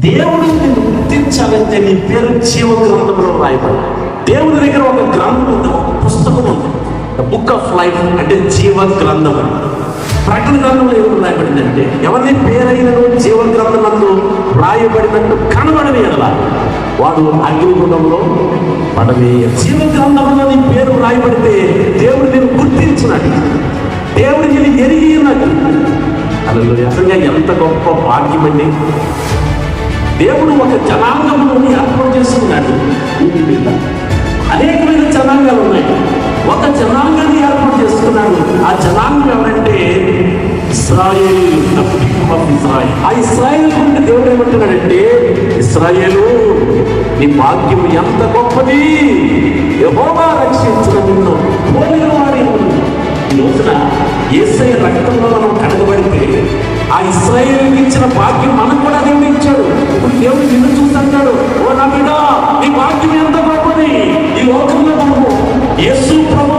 దేవుడు నిన్ను గుర్తించాలంటే నీ పేరు జీవ గ్రంథంలో రాయబడి. దేవుడి దగ్గర ఒక గ్రంథం ఉంది, ఒక పుస్తకం ఉంది, ద బుక్ ఆఫ్ లైఫ్, అంటే జీవ గ్రంథం. ప్రకటన గ్రంథంలో ఏమి రాయబడిందంటే, ఎవరిని పేరైనను జీవ గ్రంథంలో రాయబడినట్టు కనబడని ఎడలా వాడు అగ్నిగుండంలో పడవేయ. జీవ గ్రంథంలో నీ పేరు రాయబడితే దేవుడు నేను గుర్తించినట్టు, దేవుడు నేను ఎరిగినట్టు. అసలు ఎంత గొప్ప భాగ్యం అండి. దేవుడు ఒక జనాంగముని ఏర్పాటు చేసుకున్నాడు. భూమి మీద అనేకమైన జనాంగాలు ఉన్నాయి. ఒక జనాంగాన్ని ఏర్పాటు చేసుకున్నాడు. ఆ జనాంగం ఎవరంటే ఇశ్రాయేలు. ఆ ఇశ్రాయేలు గురించి దేవుడు ఏమంటున్నాడంటే, ఇశ్రాయేలు నీ భాగ్యం ఎంత గొప్పది, యెహోవా రక్షించిన నిన్ను పోలిన వాడి. ఈ రోజున యేసయ్య రక్తంలో మనం కడగబడితే ఆ ఇశ్రాయేలుకి ఇచ్చిన భాగ్యం మనకు కూడా దేవుడు ఇచ్చాడు. ఇప్పుడు దేవుడు నిన్ను చూస్తున్నాడు, ఓ నా బిడ్డ నీ భాగ్యం ఎంత గొప్పది. ఈ లోకంలో మనము యేసు ప్రభు